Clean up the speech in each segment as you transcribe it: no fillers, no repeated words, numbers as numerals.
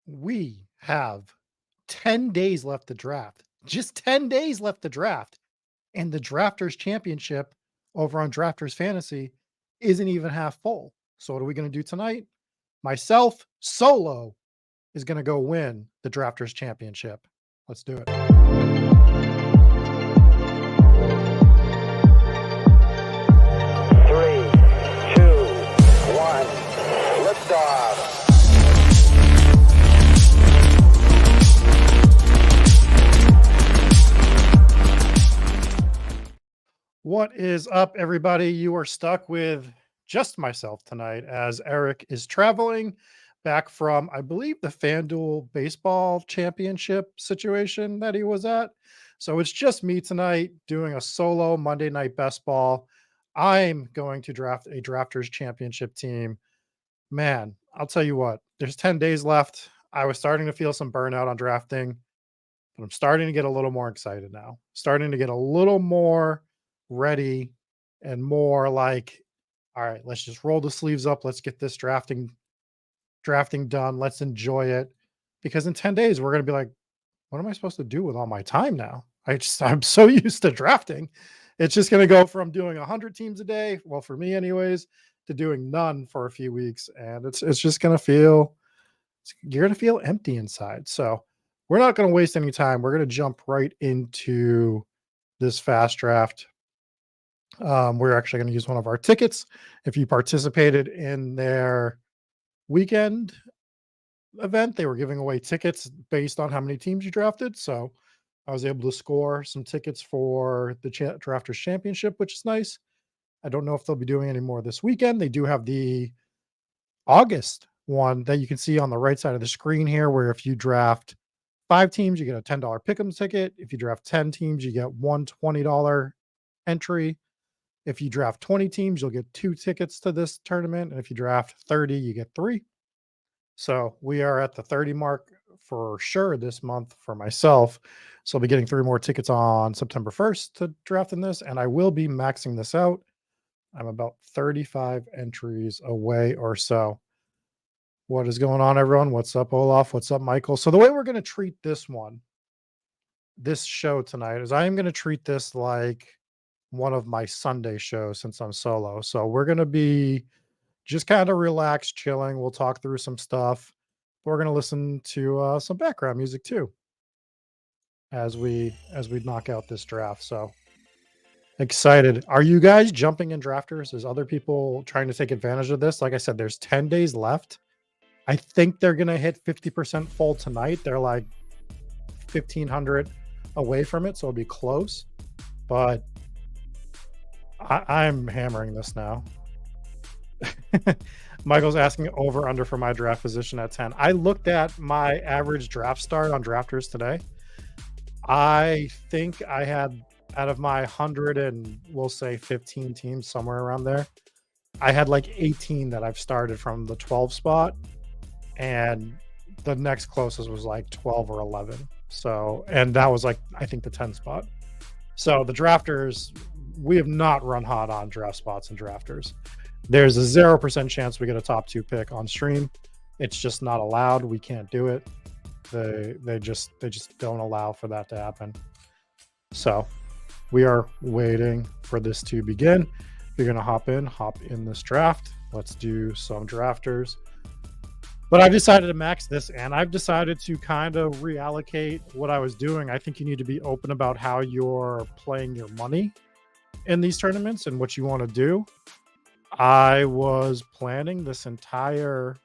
We have 10 days left to draft. Just 10 days left to draft. And the Drafters Championship over on Drafters Fantasy isn't even half full. So, what are we going to do tonight? Myself, solo, is going to go win the Drafters Championship. Let's do it. 3, 2, 1, liftoff. What is up, everybody? You are stuck with just myself tonight as Eric is traveling back from, I believe, the FanDuel Baseball Championship situation that he was at. So it's just me tonight doing a solo Monday Night Best Ball. I'm going to draft a Drafters Championship team. Man, I'll tell you what, there's 10 days left. I was starting to feel some burnout on drafting, but I'm starting to get a little more excited now. Starting to get a little more ready and more like, all right, let's just roll the sleeves up. Let's get this drafting done. Let's enjoy it. Because in 10 days, we're going to be like, what am I supposed to do with all my time now? I'm so used to drafting. It's just going to go from doing 100 teams a day, well, for me anyways, to doing none for a few weeks. And it's just going to feel, you're going to feel empty inside. So we're not going to waste any time. We're going to jump right into this fast draft. We're actually going to use one of our tickets. If you participated in their weekend event, they were giving away tickets based on how many teams you drafted. So I was able to score some tickets for the Drafters Championship, which is nice. I don't know if they'll be doing any more this weekend. They do have the August one that you can see on the right side of the screen here, where if you draft 5 teams, you get a $10 pick'em ticket. If you draft 10 teams, you get one $20 entry. If you draft 20 teams, you'll get 2 tickets to this tournament. And if you draft 30, you get 3. So we are at the 30 mark for sure this month for myself. So I'll be getting 3 more tickets on September 1st to draft in this. And I will be maxing this out. I'm about 35 entries away or so. What is going on, everyone? What's up, Olaf? What's up, Michael? So the way we're going to treat this show tonight, is I am going to treat this like one of my Sunday shows since I'm solo. So we're going to be just kind of relaxed, chilling. We'll talk through some stuff. We're going to listen to some background music too as we knock out this draft. So excited. Are you guys jumping in drafters? Is other people trying to take advantage of this? Like I said, there's 10 days left. I think they're going to hit 50% full tonight. They're like 1,500 away from it, so it'll be close. But I'm hammering this now. Michael's asking over under for my draft position at 10. I looked at my average draft start on drafters today. I think I had, out of my 100 and we'll say 15 teams, somewhere around there, I had like 18 that I've started from the 12 spot, and the next closest was like 12 or 11. So, and that was like, I think the 10 spot. So the drafters, we have not run hot on draft spots and drafters. There's a 0% chance we get a top 2 pick on stream. It's just not allowed. We can't do it. They just don't allow for that to happen. So we are waiting for this to begin. You're going to hop in this draft. Let's do some drafters. But I've decided to max this, and I've decided to kind of reallocate what I was doing. I think you need to be open about how you're playing your money in these tournaments and what you want to do. I was planning this entire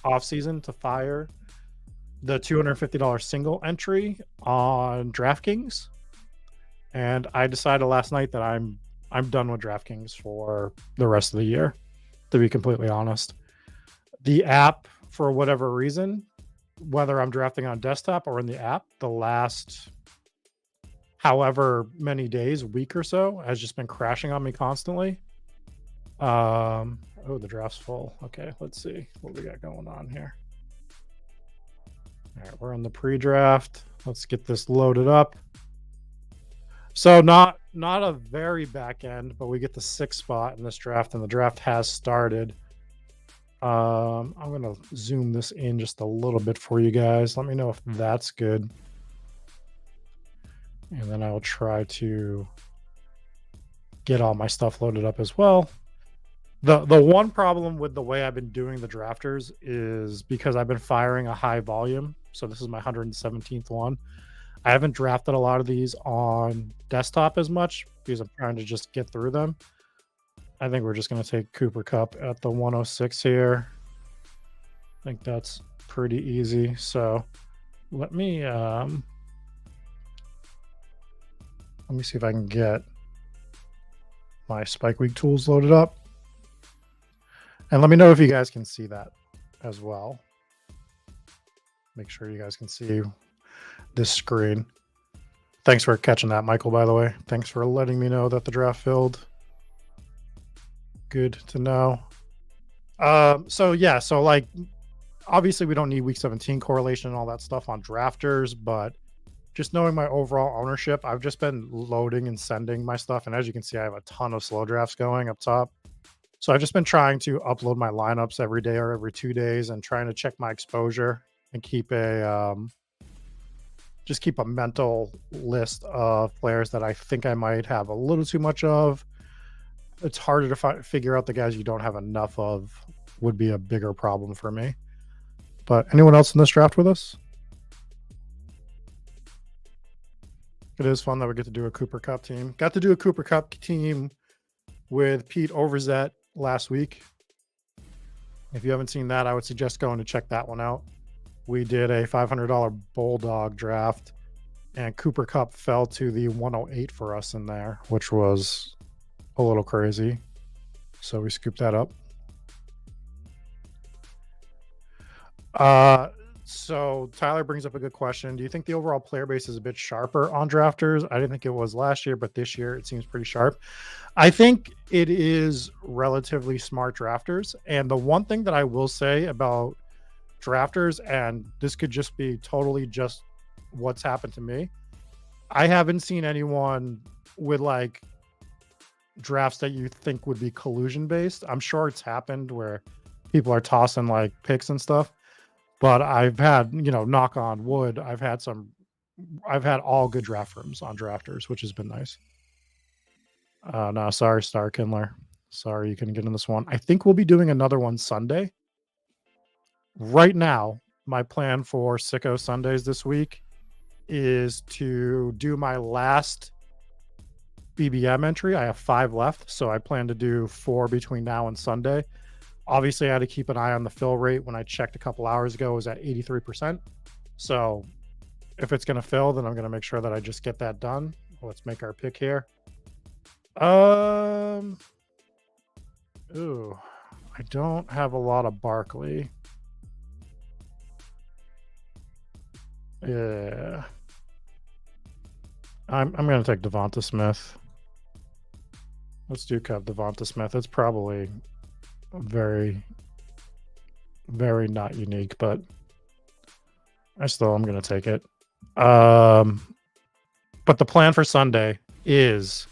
offseason to fire the $250 single entry on DraftKings, and I decided last night that I'm done with DraftKings for the rest of the year, to be completely honest. The app, for whatever reason, whether I'm drafting on desktop or in the app, the last however many days, week or so, has just been crashing on me constantly. Oh, the draft's full. Okay, let's see what we got going on here. All right, we're in the pre-draft. Let's get this loaded up. So not a very back end, but we get the 6th spot in this draft, and the draft has started. I'm gonna zoom this in just a little bit for you guys. Let me know if that's good. And then I will try to get all my stuff loaded up as well. The one problem with the way I've been doing the drafters is because I've been firing a high volume. So this is my 117th one. I haven't drafted a lot of these on desktop as much because I'm trying to just get through them. I think we're just going to take Cooper Cup at the 106 here. I think that's pretty easy. So let me see if I can get my Spike Week tools loaded up. And let me know if you guys can see that as well. Make sure you guys can see this screen. Thanks for catching that, Michael, by the way. Thanks for letting me know that the draft filled. Good to know. So like obviously we don't need week 17 correlation and all that stuff on drafters, but just knowing my overall ownership, I've just been loading and sending my stuff. And as you can see, I have a ton of slow drafts going up top. So I've just been trying to upload my lineups every day or every 2 days and trying to check my exposure and keep a mental list of players that I think I might have a little too much of. It's harder to figure out the guys you don't have enough of would be a bigger problem for me. But anyone else in this draft with us? It is fun that we get to do a Cooper Cup team. Got to do a Cooper Cup team with Pete Overzet last week. If you haven't seen that, I would suggest going to check that one out. We did a $500 Bulldog draft, and Cooper Cup fell to the 108 for us in there, which was a little crazy. So we scooped that up. So Tyler brings up a good question. Do you think the overall player base is a bit sharper on drafters? I didn't think it was last year, but this year it seems pretty sharp. I think it is relatively smart drafters. And the one thing that I will say about drafters, and this could just be totally just what's happened to me, I haven't seen anyone with like drafts that you think would be collusion based. I'm sure it's happened where people are tossing like picks and stuff, but I've had, knock on wood, I've had all good draft rooms on drafters, which has been nice. No, sorry, Star Kindler. Sorry you couldn't get in this one. I think we'll be doing another one Sunday. Right now, my plan for Sicko Sundays this week is to do my last BBM entry. I have 5 left, so I plan to do 4 between now and Sunday. Obviously, I had to keep an eye on the fill rate. When I checked a couple hours ago, it was at 83%. So if it's going to fill, then I'm going to make sure that I just get that done. Let's make our pick here. Ooh, I don't have a lot of Barkley. Yeah. I'm going to take Devonta Smith. Let's do cut Devonta Smith. It's probably very, very not unique, but I'm going to take it. But the plan for Sunday is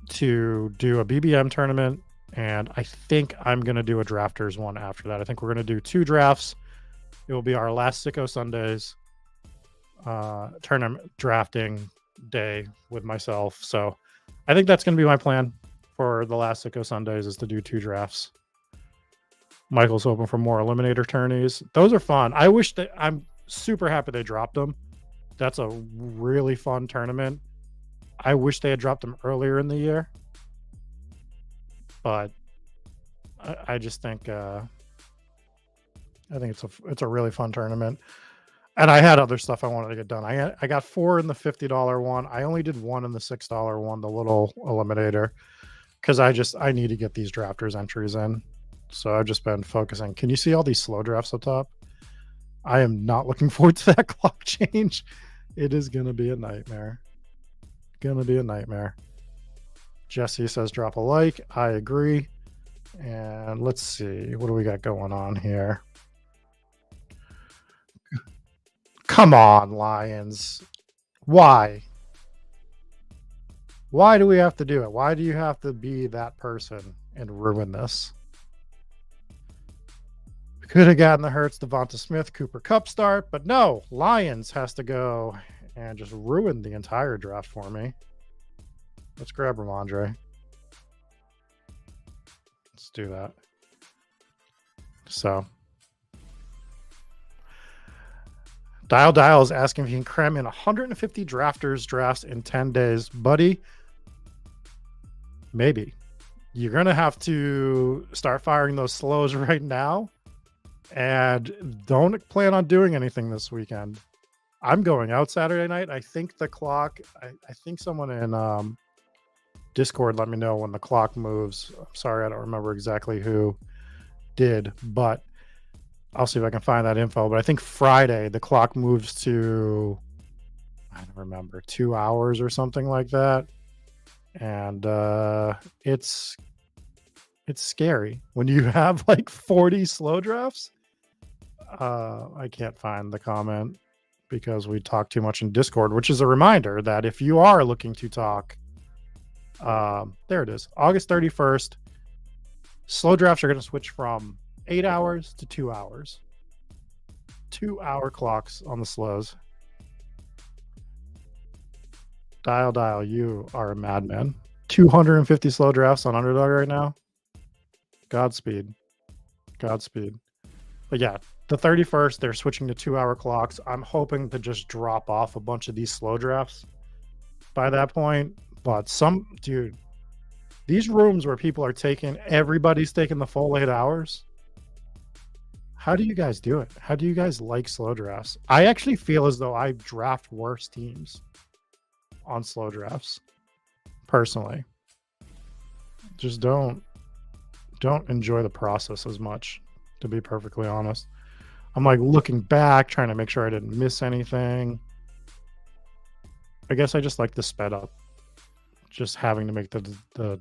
to do a BBM tournament, and I think I'm going to do a drafters one after that. I think we're going to do 2 drafts. It will be our last Sicko Sundays tournament drafting day with myself. So I think that's going to be my plan for the last Sicko Sundays, is to do 2 drafts. Michael's hoping for more eliminator tourneys. Those are fun. I'm super happy they dropped them. That's a really fun tournament. I wish they had dropped them earlier in the year, but I just think it's a really fun tournament. And I had other stuff I wanted to get done. I got 4 in the $50 one. I only did 1 in the $6 one, the little eliminator, because I need to get these drafters entries in. So I've just been focusing. Can you see all these slow drafts up top? I am not looking forward to that clock change. It is going to be a nightmare. Jesse says drop a like. I agree. And let's see. What do we got going on here? Come on, Lions. Why? Why do we have to do it? Why do you have to be that person and ruin this? Could have gotten the Hurts, Devonta Smith, Cooper Kupp start, but no, Lions has to go and just ruin the entire draft for me. Let's grab Ramondre. Let's do that. So, Dial is asking if you can cram in 150 drafters drafts in 10 days. Buddy, maybe. You're going to have to start firing those slows right now. And don't plan on doing anything this weekend. I'm going out Saturday night. I think the clock, I think someone in Discord let me know when the clock moves. I'm sorry, I don't remember exactly who did, but I'll see if I can find that info. But I think Friday the clock moves to, I don't remember, 2 hours or something like that. And it's scary when you have like 40 slow drafts. I can't find the comment because we talk too much in Discord, which is a reminder that if you are looking to talk, there it is, August 31st, slow drafts are going to switch from 8 hours to 2 hours. 2 hour clocks on the slows. Dial, you are a madman. 250 slow drafts on Underdog right now. Godspeed. But yeah, the 31st, they're switching to 2 hour clocks. I'm hoping to just drop off a bunch of these slow drafts by that point. But dude, these rooms where people are everybody's taking the full 8 hours. How do you guys do it? How do you guys like slow drafts? I actually feel as though I draft worse teams on slow drafts. Personally. Just don't enjoy the process as much, to be perfectly honest. I'm like looking back, trying to make sure I didn't miss anything. I guess I just like the sped up. Just having to make the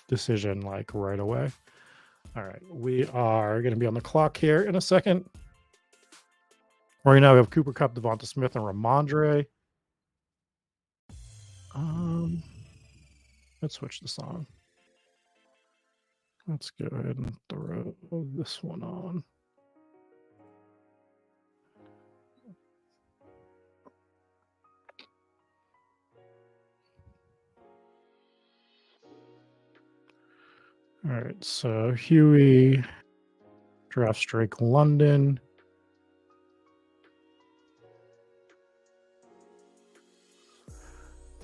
decision like right away. All right, we are going to be on the clock here in a second. Right now we have Cooper Kupp, Devonta Smith, and Ramondre. Let's switch this on. Let's go ahead and throw this one on. All right, so Huey, Draft Strike London.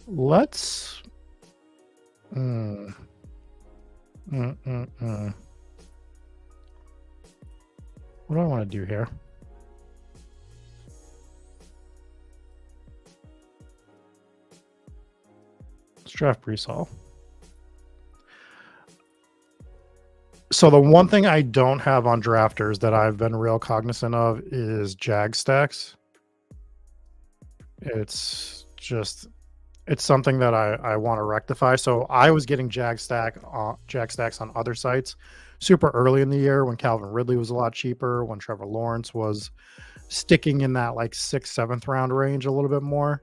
Let's... What do I want to do here? Let's draft Breece Hall. So the one thing I don't have on drafters that I've been real cognizant of is Jag stacks. It's something that I want to rectify. So I was getting Jag stacks on other sites super early in the year when Calvin Ridley was a lot cheaper, when Trevor Lawrence was sticking in that like 6th, 7th round range a little bit more.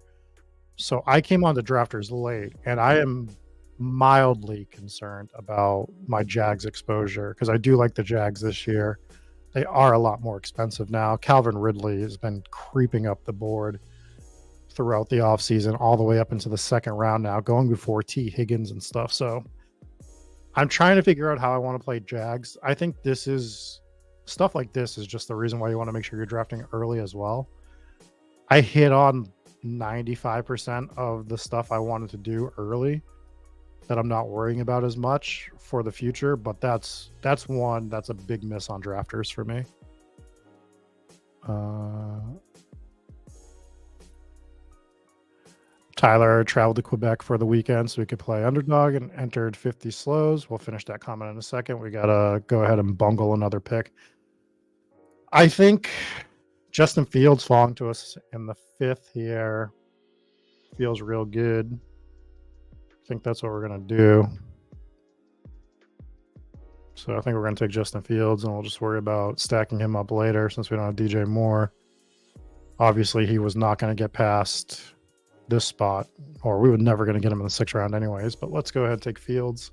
So I came on to drafters late, and I am mildly concerned about my Jags exposure because I do like the Jags this year. They are a lot more expensive now. Calvin Ridley has been creeping up the board throughout the offseason, all the way up into the 2nd round now, going before T. Higgins and stuff. So I'm trying to figure out how I want to play Jags. I think stuff like this is just the reason why you want to make sure you're drafting early as well. I hit on 95% of the stuff I wanted to do early that I'm not worrying about as much for the future, but that's a big miss on drafters for me. Tyler traveled to Quebec for the weekend so we could play Underdog and entered 50 slows. We'll finish that comment in a second. We got to go ahead and bungle another pick. I think Justin Fields falling to us in the 5th here feels real good. I think that's what we're going to do. So I think we're going to take Justin Fields and we'll just worry about stacking him up later since we don't have DJ Moore. Obviously, he was not going to get past this spot, or we were never going to get him in the 6th round anyways, but let's go ahead and take Fields.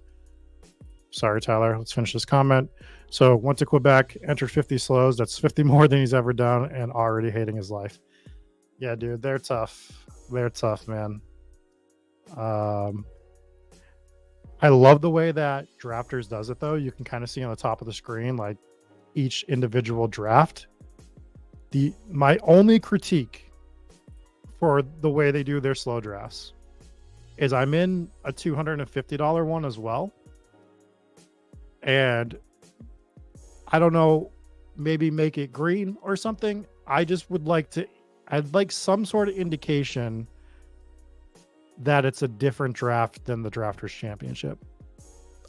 Sorry, Tyler. Let's finish this comment. So went to Quebec, entered 50 slows. That's 50 more than he's ever done, and already hating his life. Yeah, dude, they're tough. They're tough, man. I love the way that Drafters does it, though. You can kind of see on the top of the screen, like each individual draft. My only critique for the way they do their slow drafts is I'm in a $250 one as well. And I don't know, maybe make it green or something. I just would like to, I'd like some sort of indication that it's a different draft than the Drafters Championship.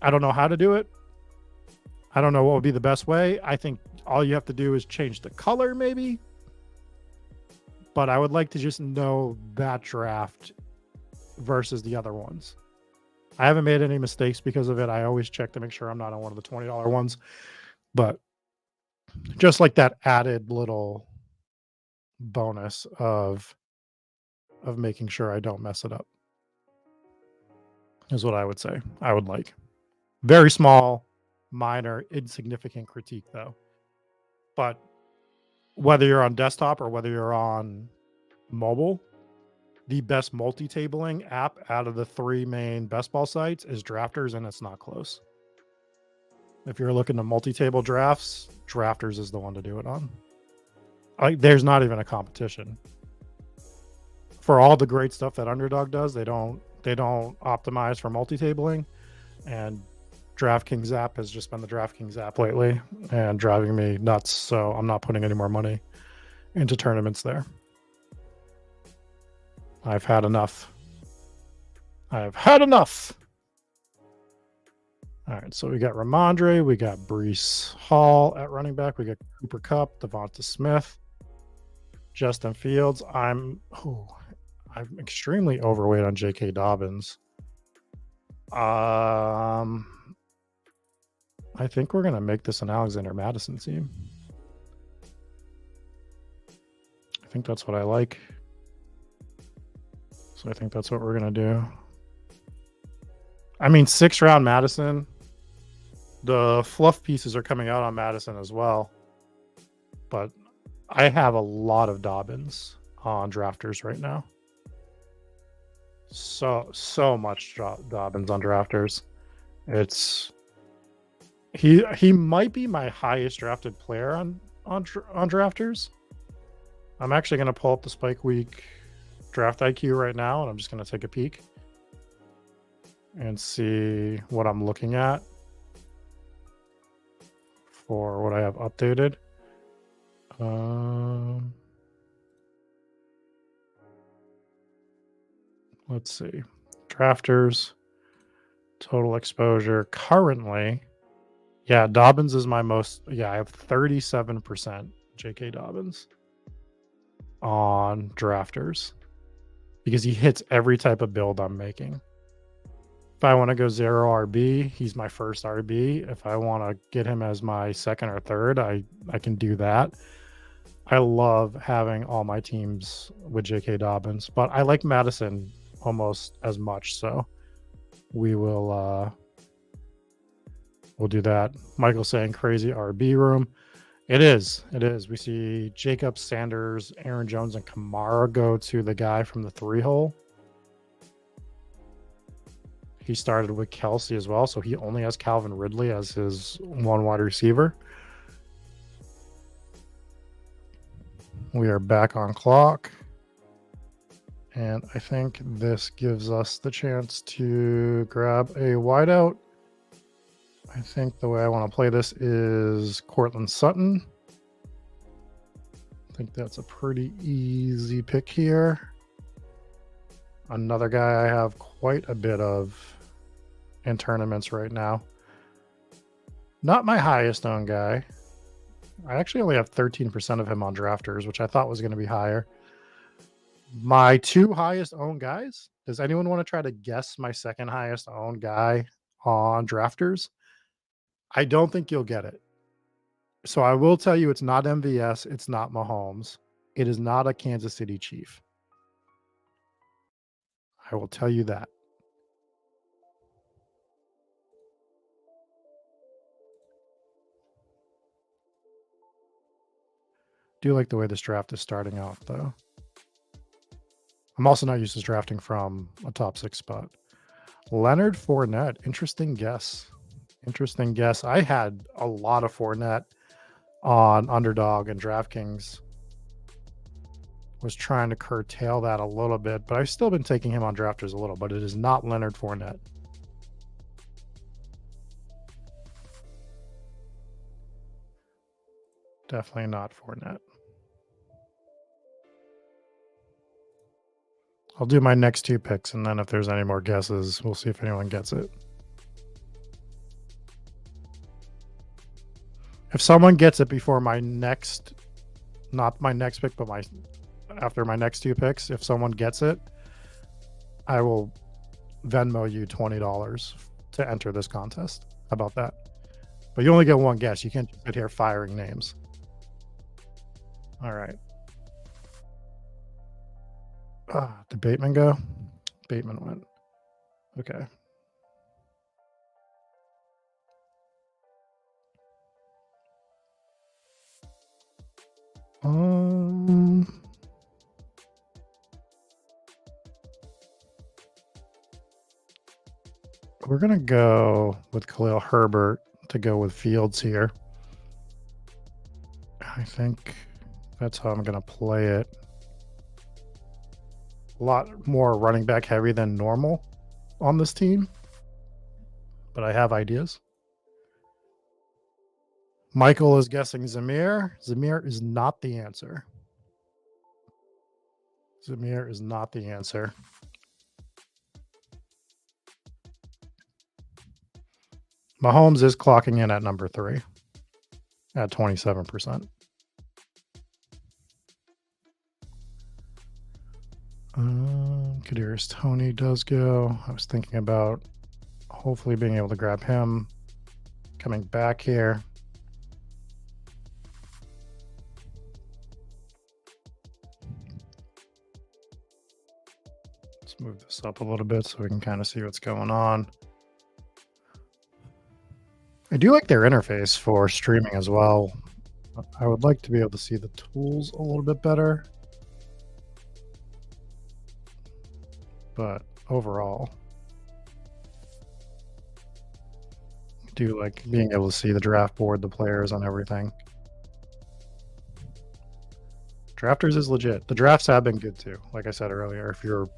I don't know how to do it. I don't know what would be the best way. I think all you have to do is change the color, maybe. But I would like to just know that draft versus the other ones. I haven't made any mistakes because of it. I always check to make sure I'm not on one of the $20 ones. But just like that added little bonus of making sure I don't mess it up is what I would say. I would like. Very small, minor, insignificant critique, though. But whether you're on desktop or whether you're on mobile, the best multi-tabling app out of the 3 main best ball sites is Drafters, and it's not close. If you're looking to multi-table drafts, Drafters is the one to do it on. There's not even a competition. For all the great stuff that Underdog does, they don't optimize for multi-tabling, and DraftKings app has just been the DraftKings app lately and driving me nuts. So I'm not putting any more money into tournaments there. I've had enough. I've had enough. All right, so we got Ramondre, we got Breece Hall at running back, we got Cooper Kupp, Devonta Smith, Justin Fields. I'm extremely overweight on J.K. Dobbins. I think we're gonna make this an Alexander Madison team. I think that's what I like. So I think that's what we're gonna do. I mean, 6th round Madison. The fluff pieces are coming out on Madison as well. But I have a lot of Dobbins on Drafters right now. So much Dobbins on Drafters. It's he might be my highest drafted player on Drafters. I'm actually going to pull up the Spike Week draft IQ right now, and I'm just going to take a peek and see what I'm looking at for what I have updated. Let's see. Drafters, total exposure. Currently, yeah, Dobbins is my most. Yeah, I have 37% J.K. Dobbins on Drafters because he hits every type of build I'm making. If I want to go 0 RB, he's my first RB. If I want to get him as my second or third, I can do that. I love having all my teams with J.K. Dobbins, but I like Madison almost as much. So we'll do that. Michael saying crazy RB room. It is. We see Jacobs, Sanders, Aaron Jones, and Kamara go to the guy from the 3 hole. He started with Kelsey as well, so he only has Calvin Ridley as his 1 wide receiver. We are back on clock. And I think this gives us the chance to grab a wideout. I think the way I want to play this is Courtland Sutton. I think that's a pretty easy pick here. Another guy I have quite a bit of in tournaments right now. Not my highest owned guy. I actually only have 13% of him on Drafters, which I thought was going to be higher. My 2 highest owned guys. Does anyone want to try to guess my second highest owned guy on Drafters? I don't think you'll get it. So I will tell you it's not MVS. It's not Mahomes. It is not a Kansas City Chief. I will tell you that. do like the way this draft is starting out, though. I'm also not used to drafting from a top 6 spot. Leonard Fournette. Interesting guess. Interesting guess. I had a lot of Fournette on Underdog and DraftKings. Was trying to curtail that a little bit, but I've still been taking him on drafters a little, but it is not Leonard Fournette. Definitely not Fournette. I'll do my next 2 picks, and then if there's any more guesses, we'll see if anyone gets it. If someone gets it before my next, not my next pick, but after my next 2 picks, if someone gets it, I will Venmo you $20 to enter this contest. How about that? But you only get one guess. You can't just sit here firing names. All right. Did Bateman go? Bateman went. Okay. We're gonna go with Khalil Herbert to go with Fields here. I think that's how I'm gonna play it. A lot more running back heavy than normal on this team, but I have ideas. Michael is guessing Zamir. Zamir is not the answer. Zamir is not the answer. Mahomes is clocking in at number 3 at 27%. Kadarius Toney does go. I was thinking about hopefully being able to grab him coming back here. Let's move this up a little bit so we can kind of see what's going on. I do like their interface for streaming as well. I would like to be able to see the tools a little bit better. But overall, I do like being able to see the draft board, the players, and everything. Drafters is legit. The drafts have been good too. Like I said earlier, if you're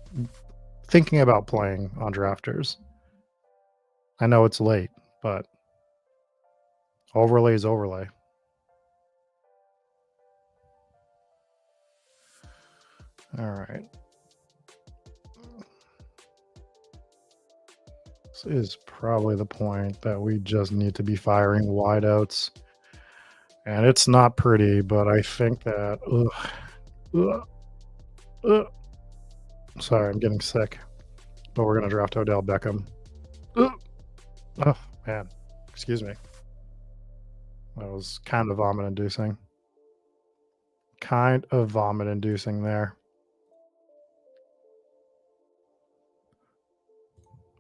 thinking about playing on drafters, I know it's late, but overlay is overlay. All right. This is probably the point that we just need to be firing wideouts. And it's not pretty, but I think that... Sorry, I'm getting sick. But we're going to draft Odell Beckham. Oh, man. Excuse me. That was kind of vomit-inducing. Kind of vomit-inducing there.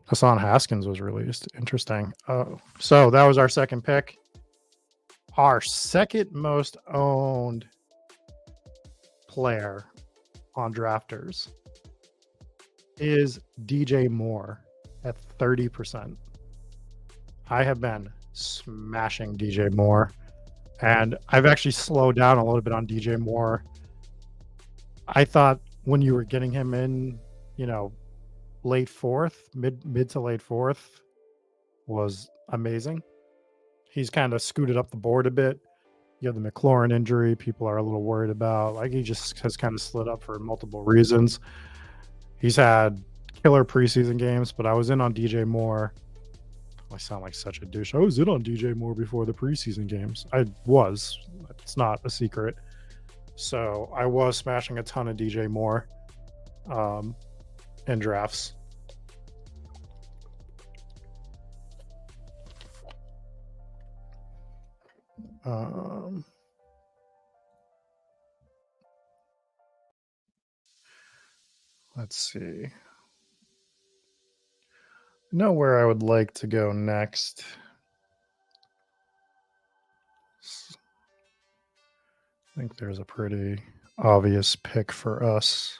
Hassan Haskins was released. Interesting. So that was our second pick. Our second most owned player on drafters is DJ Moore at 30%. I have been smashing DJ Moore, and I've actually slowed down a little bit on DJ Moore. I thought when you were getting him in, late 4th, mid to late 4th was amazing. He's kind of scooted up the board a bit. You have the McLaurin injury people are a little worried about. Like, he just has kind of slid up for multiple reasons. He's had killer preseason games, but I was in on DJ Moore. I sound like such a douche. I was in on DJ Moore before the preseason games. I was. It's not a secret. So I was smashing a ton of DJ Moore in drafts. Let's see. I know where I would like to go next. I think there's a pretty obvious pick for us.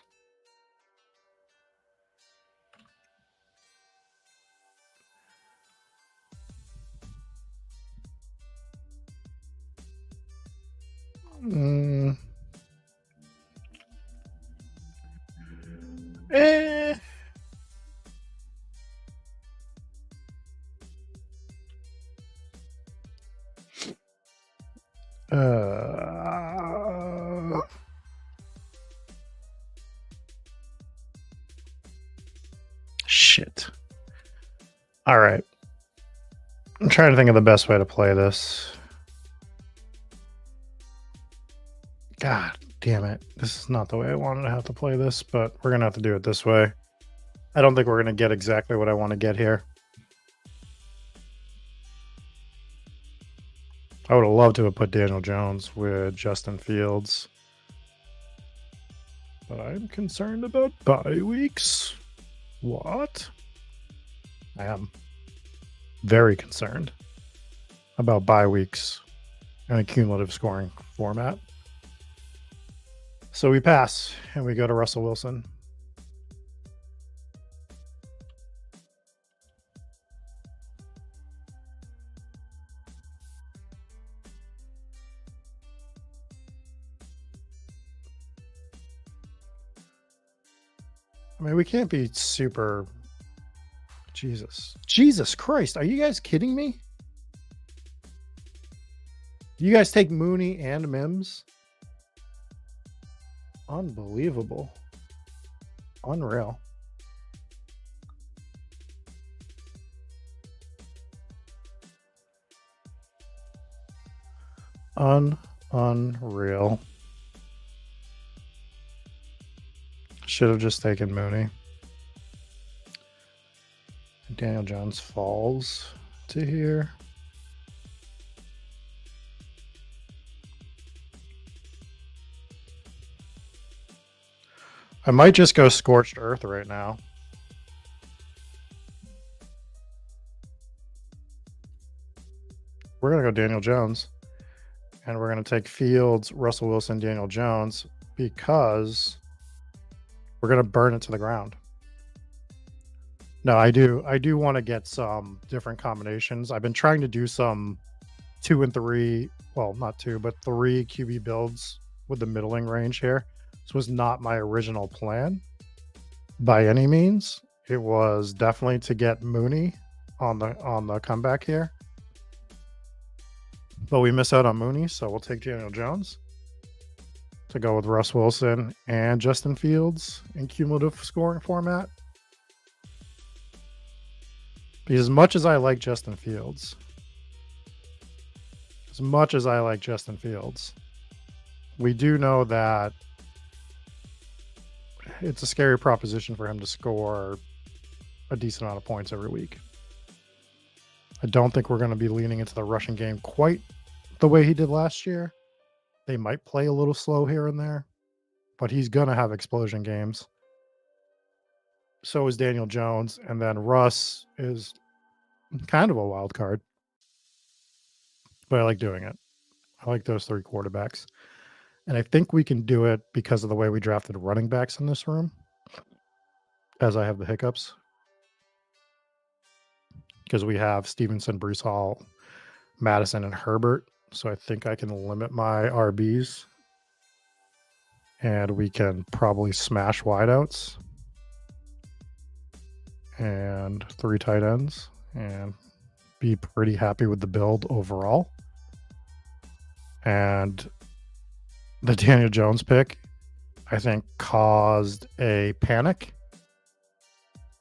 Mm. Eh. Shit. All right. I'm trying to think of the best way to play this. God damn it. This is not the way I wanted to have to play this, but we're going to have to do it this way. I don't think we're going to get exactly what I want to get here. I would have loved to have put Daniel Jones with Justin Fields. But I'm concerned about bye weeks. What? I am very concerned about bye weeks in a cumulative scoring format. So we pass and we go to Russell Wilson. I mean, we can't be super. Jesus Christ. Are you guys kidding me? You guys take Mooney and Mims? Unbelievable. Unreal. Unreal. Should have just taken Mooney. Daniel Jones falls to here. I might just go Scorched Earth right now. We're going to go Daniel Jones. And we're going to take Fields, Russell Wilson, Daniel Jones, because we're going to burn it to the ground. No, I do want to get some different combinations. I've been trying to do some 2 and 3, well, not 2, but 3 QB builds with the middling range here. This was not my original plan by any means. It was definitely to get Mooney on the comeback here. But we miss out on Mooney, so we'll take Daniel Jones to go with Russ Wilson and Justin Fields in cumulative scoring format. Because as much as I like Justin Fields, we do know that it's a scary proposition for him to score a decent amount of points every week. I don't think we're going to be leaning into the rushing game quite the way he did last year. They might play a little slow here and there, but he's going to have explosion games. So is Daniel Jones. And then Russ is kind of a wild card. But I like doing it. I like those 3 quarterbacks. And I think we can do it because of the way we drafted running backs in this room, as I have the hiccups. Because we have Stevenson, Breece Hall, Madison, and Herbert. So I think I can limit my RBs. And we can probably smash wideouts. And 3 tight ends. And be pretty happy with the build overall. And the Daniel Jones pick, I think, caused a panic.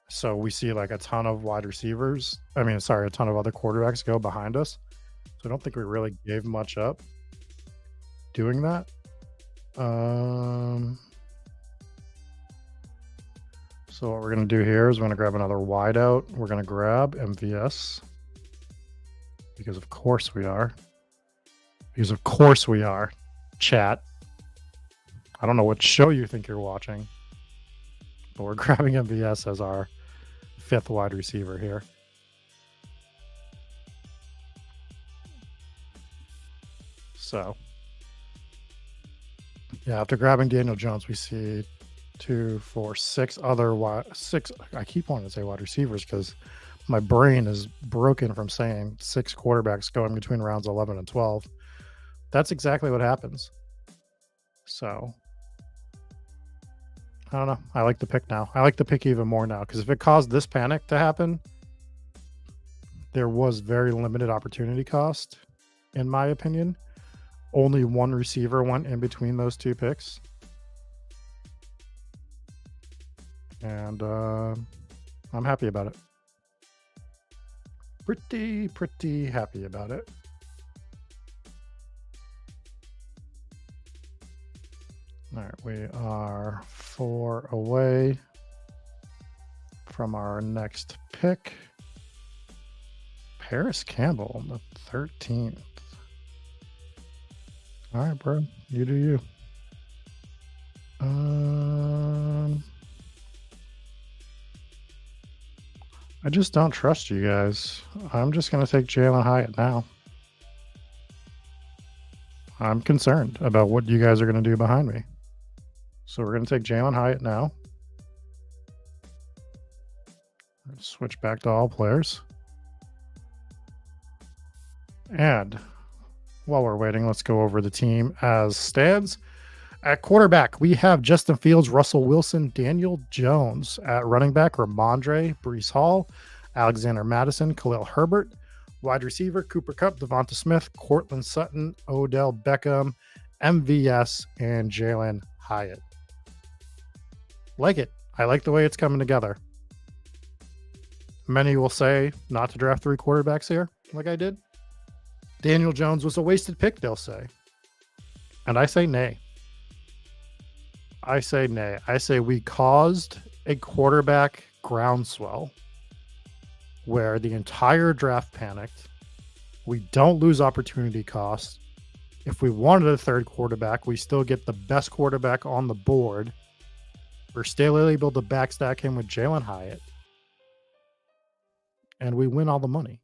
So we see like a ton of wide receivers. A ton of other quarterbacks go behind us. So I don't think we really gave much up doing that. So what we're going to do here is we're going to grab another wideout. We're going to grab MVS. Because of course we are. Chat. I don't know what show you think you're watching. But we're grabbing MVS as our 5th wide receiver here. So Yeah, after grabbing Daniel Jones, we see 2, 4, 6 other six. I keep wanting to say wide receivers because my brain is broken from saying 6 quarterbacks going between rounds 11 and 12. That's exactly what happens. So I don't know. I like the pick now. I like the pick even more now because if it caused this panic to happen, there was very limited opportunity cost, in my opinion. Only one receiver went in between those 2 picks. And I'm happy about it. Pretty happy about it. All right, we are 4 away from our next pick. Paris Campbell, the 13th. All right, bro, you do you. I just don't trust you guys. I'm just going to take Jalen Hyatt now. I'm concerned about what you guys are going to do behind me. So we're going to take Jalen Hyatt now. Switch back to all players. And while we're waiting, let's go over the team as stands. At quarterback, we have Justin Fields, Russell Wilson, Daniel Jones. At running back, Ramondre, Breece Hall, Alexander Madison, Khalil Herbert. Wide receiver, Cooper Kupp, Devonta Smith, Courtland Sutton, Odell Beckham, MVS, and Jalen Hyatt. Like it. I like the way it's coming together. Many will say not to draft 3 quarterbacks here, like I did. Daniel Jones was a wasted pick, they'll say. And I say nay. I say nay. I say we caused a quarterback groundswell where the entire draft panicked. We don't lose opportunity cost. If we wanted a 3rd quarterback, we still get the best quarterback on the board. We're still able to backstack him with Jalen Hyatt. And we win all the money.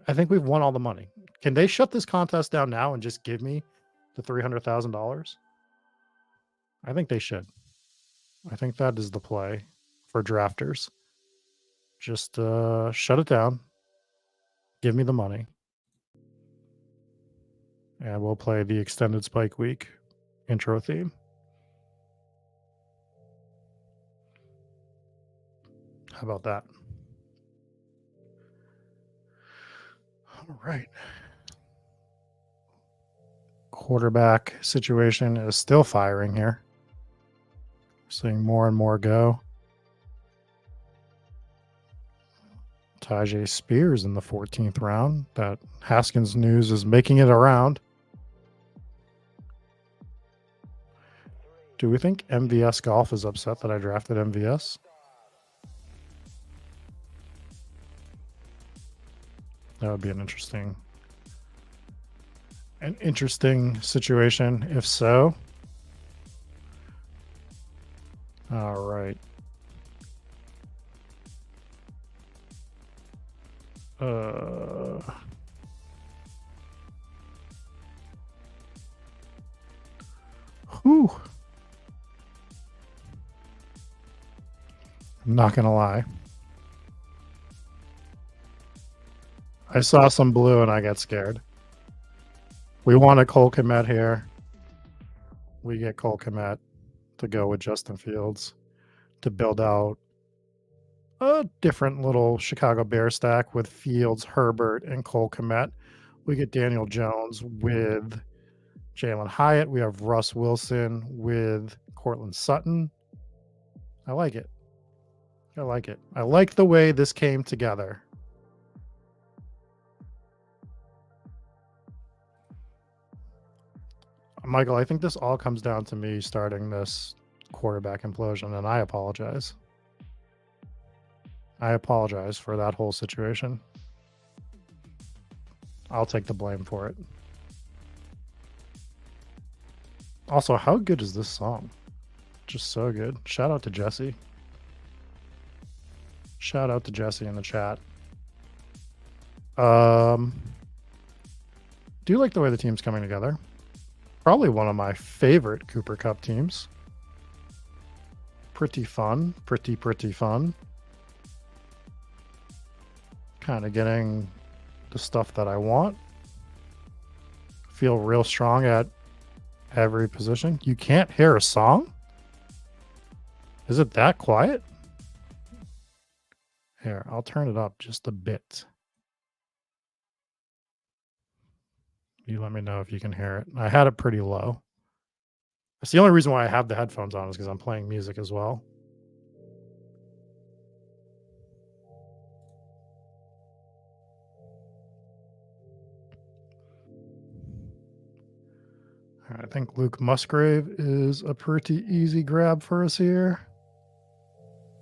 I think we've won all the money. Can they shut this contest down now and just give me the $300,000? I think they should. I think that is the play for drafters. Just shut it down. Give me the money. And we'll play the extended Spike Week intro theme. How about that? All right. Quarterback situation is still firing here. Seeing more and more go. Tyjae Spears in the 14th round. That Haskins news is making it around. Do we think MVS Golf is upset that I drafted MVS? That would be an interesting situation if so. All right. Whew. I'm not gonna lie. I saw some blue and I got scared. We wanted Cole Kmet here. We get Cole Kmet to go with Justin Fields to build out a different little Chicago Bear stack with Fields, Herbert, and Cole Kmet. We get Daniel Jones with Jalen Hyatt. We have Russ Wilson with Courtland Sutton. I like it. I like it. I like the way this came together. Michael, I think this all comes down to me starting this quarterback implosion, and I apologize. I apologize for that whole situation. I'll take the blame for it. Also, how good is this song? Just so good. Shout out to Jesse. Shout out to Jesse in the chat. Do you like the way the team's coming together? Probably one of my favorite Cooper Cup teams. Pretty fun. Pretty fun. Kind of getting the stuff that I want. Feel real strong at every position. You can't hear a song? Is it that quiet? Here, I'll turn it up just a bit. You let me know if you can hear it. I had it pretty low. That's the only reason why I have the headphones on is because I'm playing music as well. All right, I think Luke Musgrave is a pretty easy grab for us here.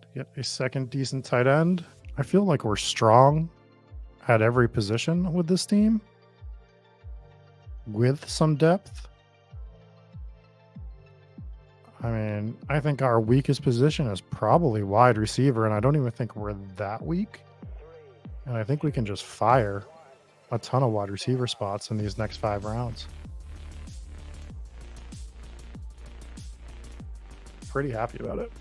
To get a second decent tight end. I feel like we're strong at every position with this team, with some depth. I mean, I think our weakest position is probably wide receiver, and I don't even think we're that weak. And I think we can just fire a ton of wide receiver spots in these next 5 rounds. Pretty happy about it.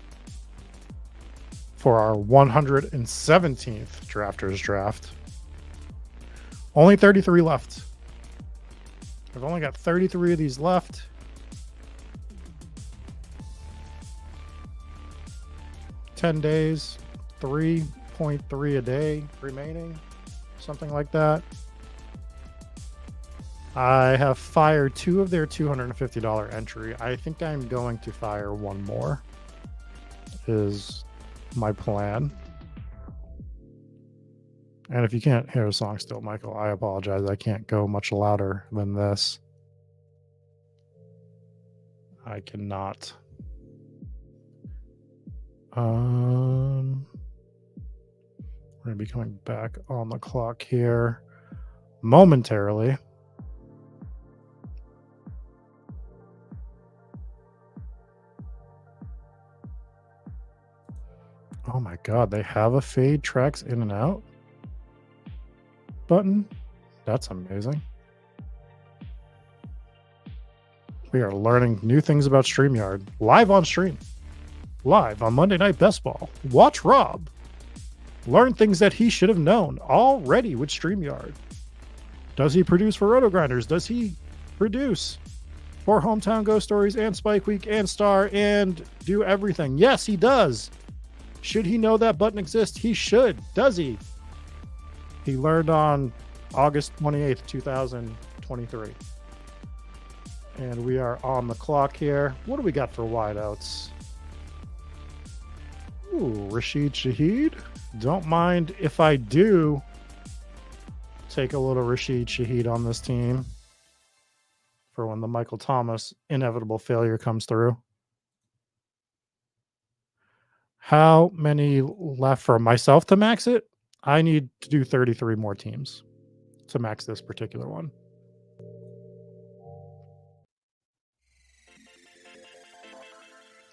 For our 117th Drafters Draft. Only 33 left. I've only got 33 of these left. $10 days, 3.3 a day remaining, something like that. I have fired 2 of their $250 entry. I think I'm going to fire 1 more, is my plan. And if you can't hear a song still, Michael, I apologize. I can't go much louder than this. I cannot. We're going to be coming back on the clock here momentarily. Oh my God, they have a fade tracks in and out button. That's amazing. We are learning new things about StreamYard live on stream. Live on Monday Night Best Ball. Watch Rob learn things that he should have known already with StreamYard. Does he produce for Roto Grinders? Does he produce for Hometown Ghost Stories and Spike Week and Star and do everything? Yes, he does. Should he know that button exists? He should. Does he? He learned on August 28th, 2023. And we are on the clock here. What do we got for wideouts? Ooh, Rashid Shaheed. Don't mind if I do take a little Rashid Shaheed on this team for when the Michael Thomas inevitable failure comes through. How many left for myself to max it? I need to do 33 more teams to max this particular one.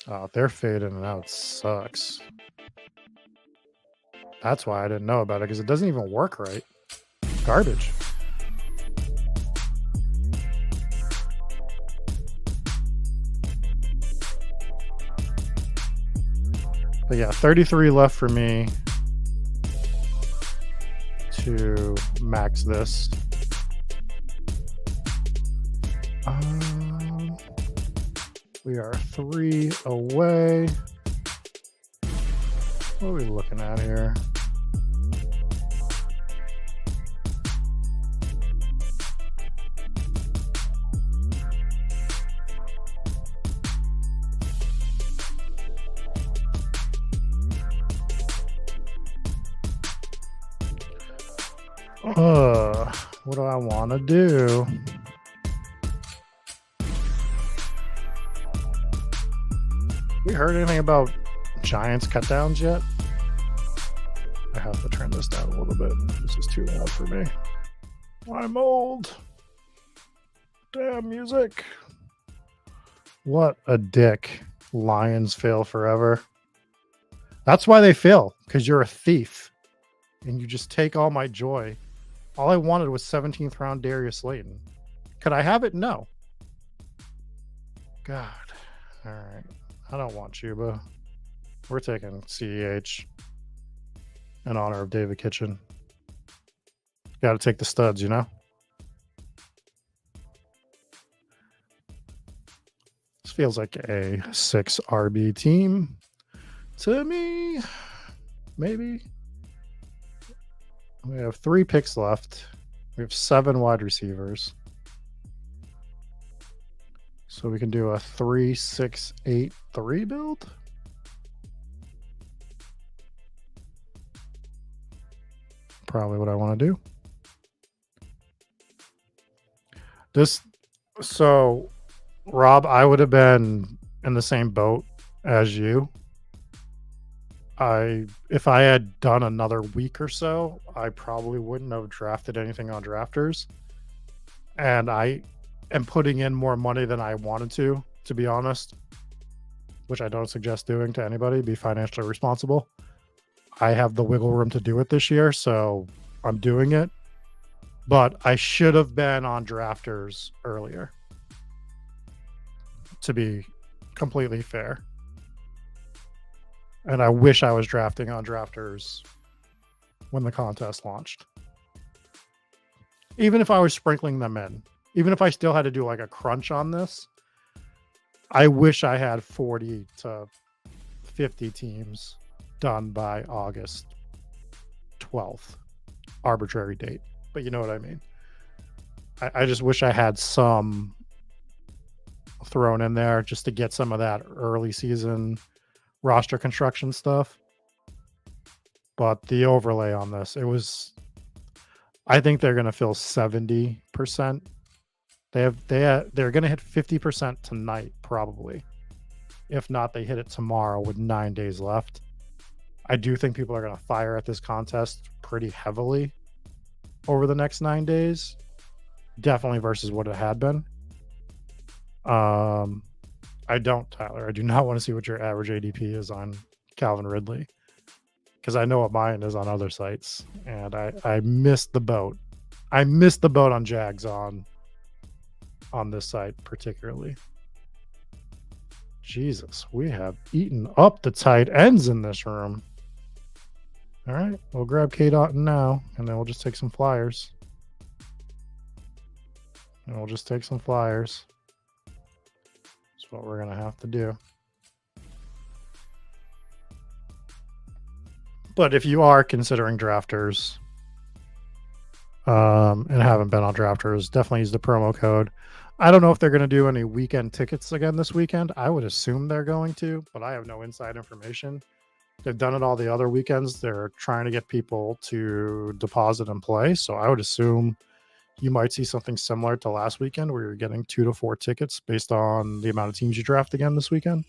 Oh, their fade in and out sucks. That's why I didn't know about it, because it doesn't even work right. Garbage. But yeah, 33 left for me to max this. We are 3 away. What are we looking at here? What do I want to do? We heard anything about Giants cut downs yet? I have to turn this down a little bit. This is too loud for me. I'm old. Damn music. What a dick. Lions fail forever. That's why they fail, because you're a thief. And you just take all my joy. All I wanted was 17th round Darius Slayton. Could I have it? No. God. All right. I don't want Chuba. We're taking CEH in honor of David Kitchen. Got to take the studs, you know? This feels like a 6 RB team to me. Maybe. We have 3 picks left. We have 7 wide receivers. So we can do a 3-6-8-3 build. Probably what I want to do. So Rob, I would have been in the same boat as you. If I had done another week or so, I probably wouldn't have drafted anything on drafters. And I am putting in more money than I wanted to be honest, which I don't suggest doing to anybody. Be financially responsible. I have the wiggle room to do it this year, so I'm doing it. But I should have been on drafters earlier, to be completely fair. And I wish I was drafting on drafters when the contest launched. Even if I was sprinkling them in, even if I still had to do like a crunch on this, I wish I had 40 to 50 teams done by August 12th, arbitrary date. But you know what I mean? I just wish I had some thrown in there just to get some of that early season roster construction stuff. But the overlay on this, I think they're going to fill 70%. They're going to hit 50% tonight, probably. If not, they hit it tomorrow with 9 days left. I do think people are going to fire at this contest pretty heavily over the next 9 days. Definitely versus what it had been. I don't, Tyler. I do not want to see what your average ADP is on Calvin Ridley, because I know what mine is on other sites, and I missed the boat. I missed the boat on Jags on this site particularly. Jesus, we have eaten up the tight ends in this room. All right, we'll grab K. Dotton now, and then we'll just take some flyers. That's what we're going to have to do. But if you are considering drafters and haven't been on drafters, definitely use the promo code. I don't know if they're going to do any weekend tickets again this weekend. I would assume they're going to, but I have no inside information. They've done it all the other weekends. They're trying to get people to deposit and play. So I would assume you might see something similar to last weekend where you're getting 2 to 4 tickets based on the amount of teams you draft again this weekend.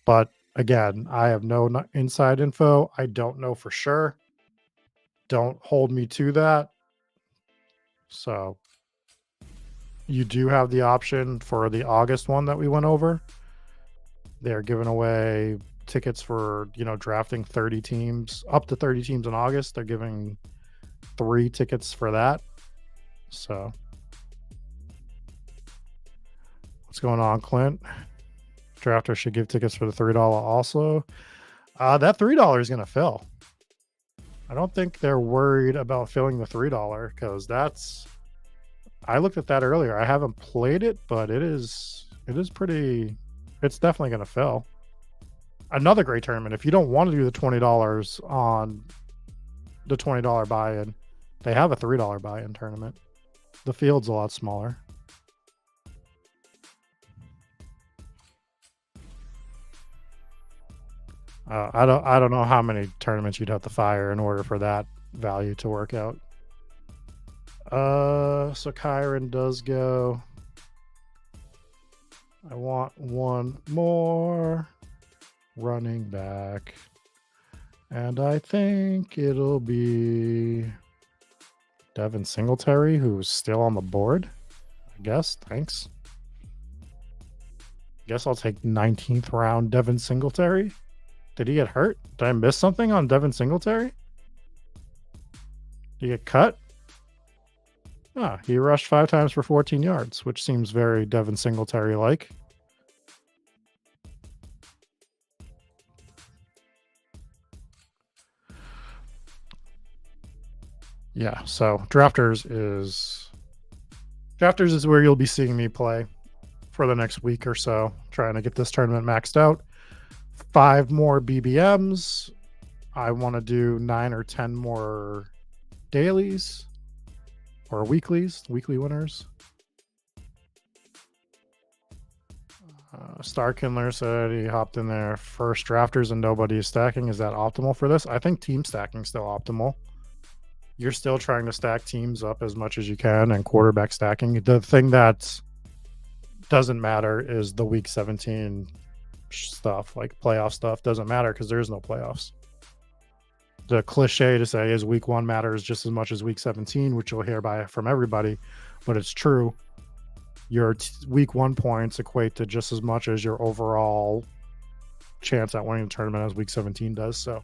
But again, I have no inside info. I don't know for sure. Don't hold me to that. So you do have the option for the August one that we went over. They're giving away tickets for, drafting 30 teams, up to 30 teams in August. They're giving 3 tickets for that. So what's going on, Clint? Drafter should give tickets for the $3 also. That $3 is going to fill. I don't think they're worried about filling the $3 because I looked at that earlier. I haven't played it, but it's definitely going to fill. Another great tournament. If you don't want to do the $20 on the $20 buy-in, they have a $3 buy-in tournament. The field's a lot smaller. I don't know how many tournaments you'd have to fire in order for that value to work out. So Kyron does go. I want one more running back, and I think it'll be Devin Singletary, who's still on the board. I guess. Thanks. Guess I'll take 19th round Devin Singletary. Did he get hurt? Did I miss something on Devin Singletary? Did he get cut? He rushed 5 times for 14 yards, which seems very Devin Singletary-like. Yeah, so Drafters is where you'll be seeing me play for the next week or so, trying to get this tournament maxed out. 5 more BBMs. I want to do 9 or 10 more dailies or weekly winners. Star Kindler said he hopped in there first drafters and nobody is stacking. Is that optimal for this? I think team stacking is still optimal. You're still trying to stack teams up as much as you can and quarterback stacking. The thing that doesn't matter is the week 17 stuff, like playoff stuff doesn't matter because there is no playoffs. The cliche to say is week 1 matters just as much as week 17, which you'll hear from everybody, but it's true. Your week 1 points equate to just as much as your overall chance at winning the tournament as week 17 does. So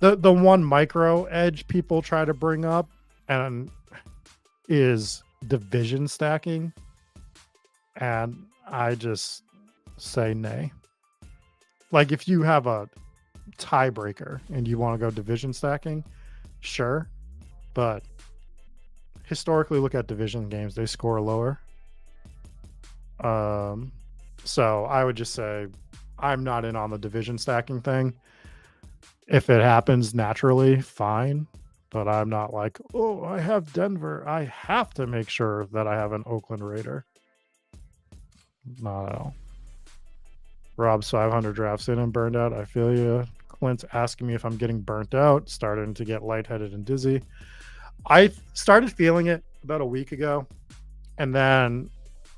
the one micro edge people try to bring up and is division stacking, and I just say nay. Like if you have a tiebreaker and you want to go division stacking, sure, but historically look at division games, they score lower. So I would just say I'm not in on the division stacking thing. If it happens naturally, fine, but I'm not like, oh, I have Denver, I have to make sure that I have an Oakland Raider. Not at all. Rob's 500 drafts in and burned out. I feel you. Clint's asking me if I'm getting burnt out, starting to get lightheaded and dizzy. I started feeling it about a week ago, and then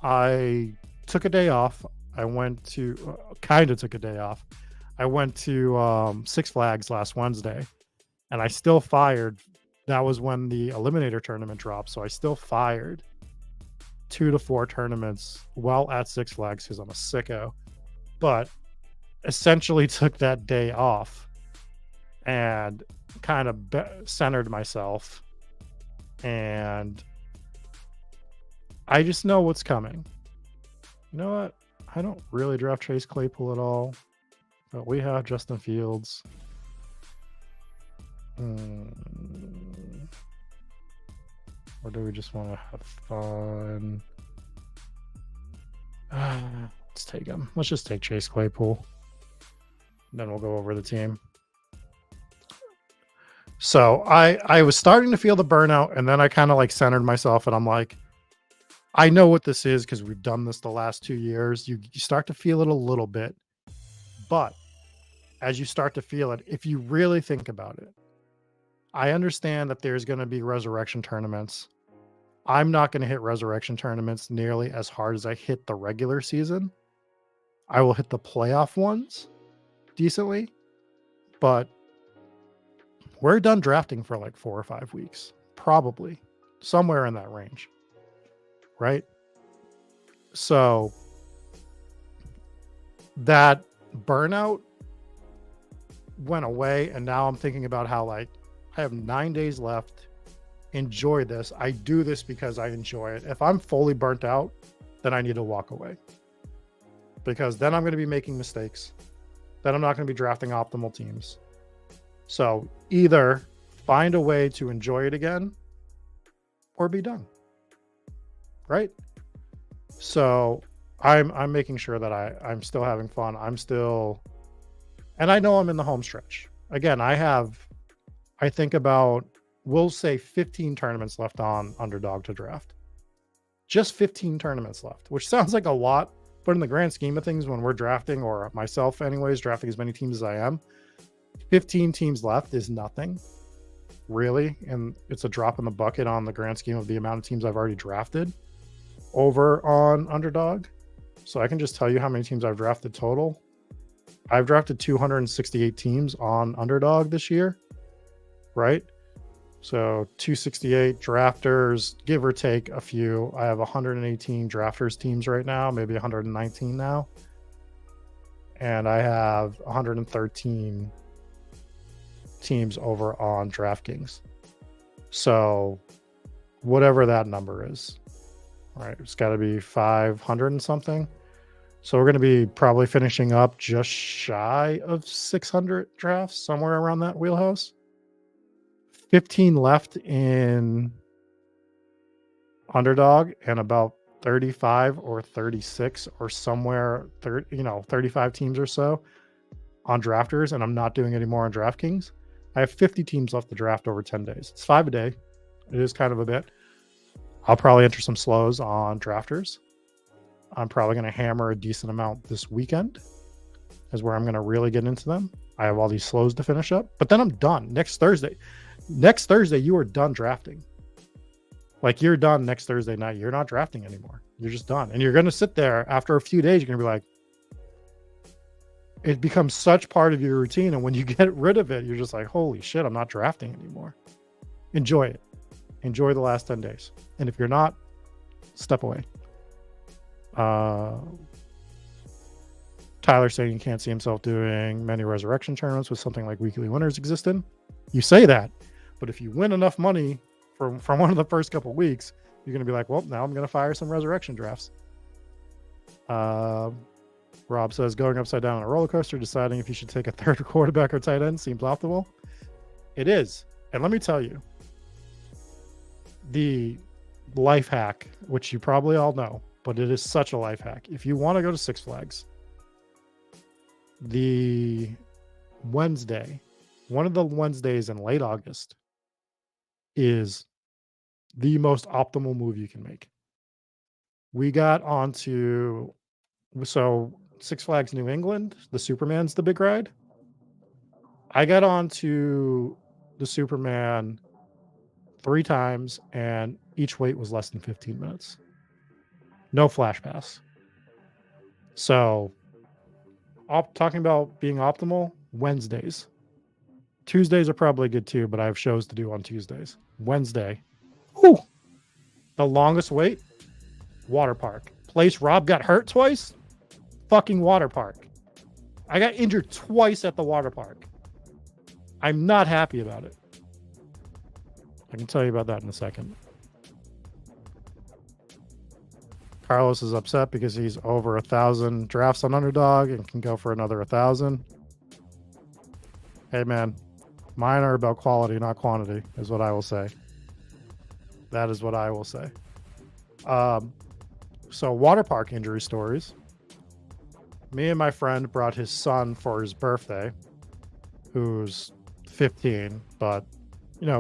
I took a day off. I went to took a day off. I went to Six Flags last Wednesday, and I still fired. That was when the Eliminator tournament dropped, so I still fired 2 to 4 tournaments while at Six Flags because I'm a sicko. But essentially took that day off and kind of centered myself, and I just know what's coming. You know what? I don't really draft Chase Claypool at all, but we have Justin Fields. Or do we just want to have fun? Let's take him. Let's just take Chase Claypool. Then we'll go over the team. So I was starting to feel the burnout, and then I kind of like centered myself, and I'm like, I know what this is because we've done this the last 2 years. You start to feel it a little bit, but as you start to feel it, if you really think about it, I understand that there's going to be resurrection tournaments. I'm not going to hit resurrection tournaments nearly as hard as I hit the regular season. I will hit the playoff ones decently, but we're done drafting for like 4 or 5 weeks, probably somewhere in that range, right? So that burnout went away, and now I'm thinking about how like I have 9 days left. Enjoy this. I do this because I enjoy it. If I'm fully burnt out, then I need to walk away, because then I'm going to be making mistakes. Then I'm not going to be drafting optimal teams. So either find a way to enjoy it again or be done. Right? So I'm making sure that I'm still having fun. And I know I'm in the home stretch. Again, I think about, we'll say 15 tournaments left on Underdog to draft. Just 15 tournaments left, which sounds like a lot, but in the grand scheme of things, when we're drafting, or myself anyways, drafting as many teams as I am, 15 teams left is nothing, really. And it's a drop in the bucket on the grand scheme of the amount of teams I've already drafted over on Underdog. So I can just tell you how many teams I've drafted total. I've drafted 268 teams on Underdog this year, right? So 268 drafters, give or take a few. I have 118 drafters teams right now, maybe 119 now. And I have 113 teams over on DraftKings. So whatever that number is, right? It's got to be 500 and something. So we're going to be probably finishing up just shy of 600 drafts, somewhere around that wheelhouse. 15 left in underdog and about 35 or 36 or somewhere 35 teams or so on drafters, and I'm not doing any more on DraftKings. I have 50 teams left to draft over 10 days. It's 5 a day. It is kind of a bit. I'll probably enter some slows on drafters. I'm probably going to hammer a decent amount this weekend is where I'm going to really get into them. I have all these slows to finish up, but then I'm done. Next Thursday, you are done drafting. Like, you're done next Thursday night. You're not drafting anymore. You're just done. And you're going to sit there after a few days. You're going to be like, it becomes such part of your routine. And when you get rid of it, you're just like, holy shit, I'm not drafting anymore. Enjoy it. Enjoy the last 10 days. And if you're not, step away. Tyler saying he can't see himself doing many resurrection tournaments with something like weekly winners existing. You say that, but if you win enough money from one of the first couple of weeks, you're going to be like, well, now I'm going to fire some resurrection drafts. Rob says going upside down on a roller coaster, deciding if you should take a third quarterback or tight end seems optimal. It is. And let me tell you, the life hack, which you probably all know, but it is such a life hack. If you want to go to Six Flags, the Wednesday, one of the Wednesdays in late August, is the most optimal move you can make. We got onto, so Six Flags New England, the Superman's the big ride. I got onto the Superman 3 times, and each wait was less than 15 minutes. No flash pass. So, talking about being optimal, Wednesdays. Tuesdays are probably good too, but I have shows to do on Tuesdays. Wednesday. Whew, the longest wait, water park. Place Rob got hurt twice, fucking water park. I got injured twice at the water park. I'm not happy about it. I can tell you about that in a second. Carlos is upset because he's over 1,000 drafts on Underdog and can go for another 1,000. Hey man, mine are about quality, not quantity, is what I will say. That is what I will say. So water park injury stories. Me and my friend brought his son for his birthday, who's 15, but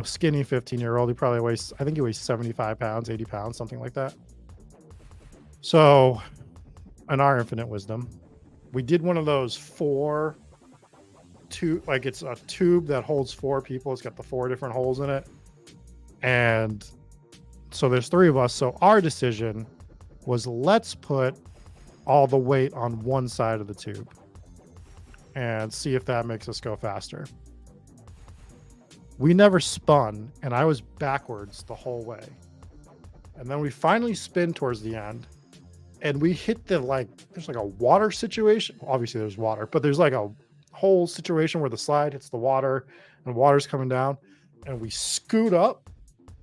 skinny 15-year-old. He probably weighs, I think he weighs 75 pounds, 80 pounds, something like that. So, in our infinite wisdom, we did one of those it's a tube that holds 4 people. It's got the 4 different holes in it. And so there's 3 of us. So our decision was, let's put all the weight on one side of the tube and see if that makes us go faster. We never spun, and I was backwards the whole way. And then we finally spin towards the end, and we hit there's like a water situation. Obviously there's water, but there's like a whole situation where the slide hits the water and water's coming down, and we scoot up,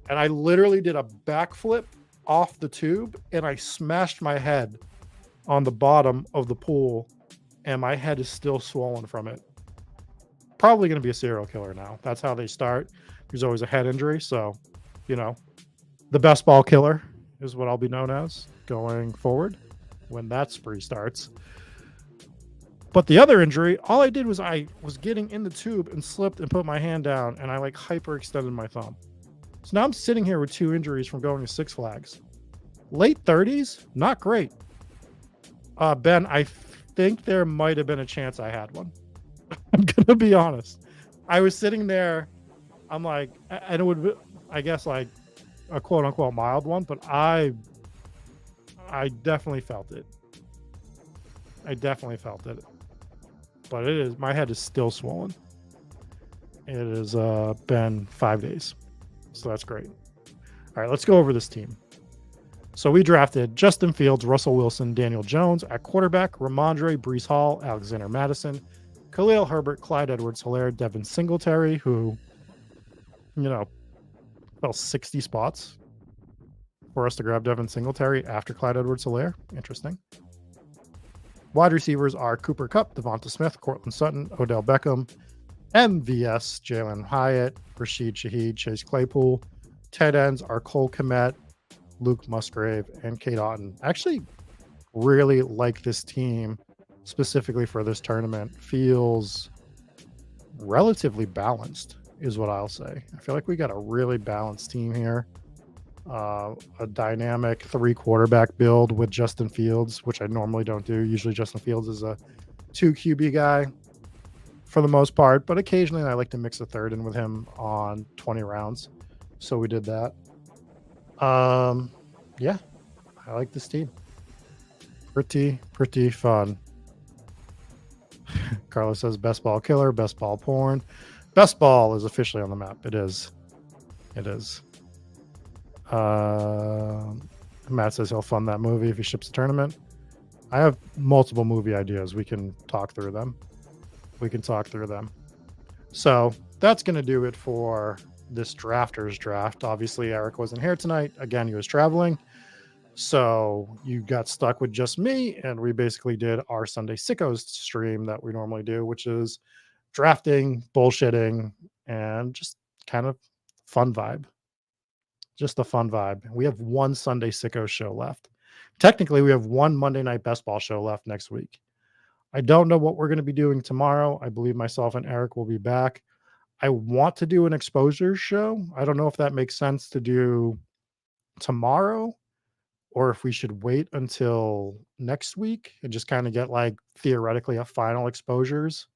and I literally did a backflip off the tube, and I smashed my head on the bottom of the pool, and my head is still swollen from it. Probably going to be a serial killer now. That's how they start. There's always a head injury. So, the best ball killer is what I'll be known as going forward when that spree starts. But the other injury, all I did was I was getting in the tube and slipped and put my hand down, and I hyperextended my thumb. So now I'm sitting here with 2 injuries from going to Six Flags. Late 30s, not great. Ben, I think there might have been a chance I had one. I'm gonna be honest. I was sitting there. I'm like, and it would be, I guess, like a quote unquote mild one, but I definitely felt it. But it is, my head is still swollen. It has been 5 days, so that's great. All right, let's go over this team. So we drafted Justin Fields, Russell Wilson, Daniel Jones at quarterback, Ramondre, Breece Hall, Alexander Madison, Khalil Herbert, Clyde Edwards-Helaire, Devin Singletary, who, fell 60 spots for us to grab Devin Singletary after Clyde Edwards-Helaire. Interesting. Wide receivers are Cooper Kupp, Devonta Smith, Cortland Sutton, Odell Beckham, MVS, Jalen Hyatt, Rashid Shaheed, Chase Claypool. Tight ends are Cole Kmet, Luke Musgrave, and Kate Otten. Actually, really like this team specifically for this tournament. Feels relatively balanced, is what I'll say. I feel like we got a really balanced team here. A dynamic 3 quarterback build with Justin Fields, which I normally don't do. Usually Justin Fields is a 2 QB guy for the most part, but occasionally I like to mix a third in with him on 20 rounds. So we did that. Yeah, I like this team. Pretty fun. Carlos says best ball killer, best ball porn. Best ball is officially on the map. It is. Matt says he'll fund that movie if he ships the tournament. I have multiple movie ideas. We can talk through them. So that's going to do it for this drafters draft. Obviously, Eric wasn't here tonight. Again, he was traveling. So you got stuck with just me, and we basically did our Sunday Sickos stream that we normally do, which is drafting, bullshitting, and just kind of fun vibe. Just a fun vibe. We have one Sunday Sickos show left. Technically, we have one Monday Night Best Ball show left next week. I don't know what we're going to be doing tomorrow. I believe myself and Eric will be back. I want to do an exposure show. I don't know if that makes sense to do tomorrow or if we should wait until next week and just kind of get like theoretically a final exposures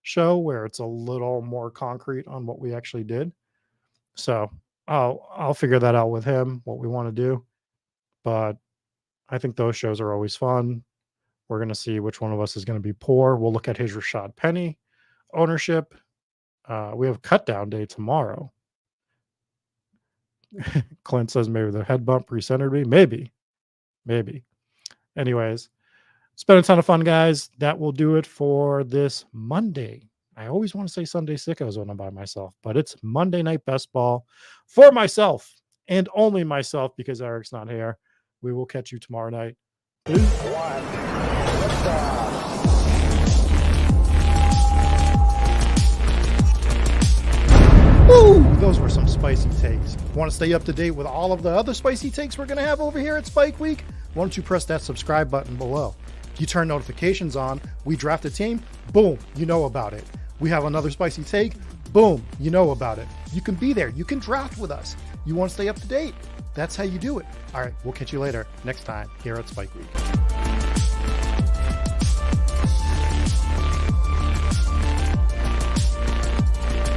show where it's a little more concrete on what we actually did. So I'll figure that out with him, what we want to do. But I think those shows are always fun. We're going to see which one of us is going to be poor. We'll look at his Rashad Penny ownership. We have cut down day tomorrow. Clint says maybe the head bump re-centered me. Maybe. Anyways, it's been a ton of fun, guys. That will do it for this Monday. I always want to say Sunday Sickos when I'm by myself, but it's Monday Night Best Ball for myself and only myself because Eric's not here. We will catch you tomorrow night. Peace. Woo! Those were some spicy takes. Want to stay up to date with all of the other spicy takes we're going to have over here at Spike Week? Why don't you press that subscribe button below? You turn notifications on, we draft a team, boom, you know about it. We have another spicy take, boom, you know about it. You can be there. You can draft with us. You want to stay up to date? That's how you do it. All right, we'll catch you later next time here at Spike Week.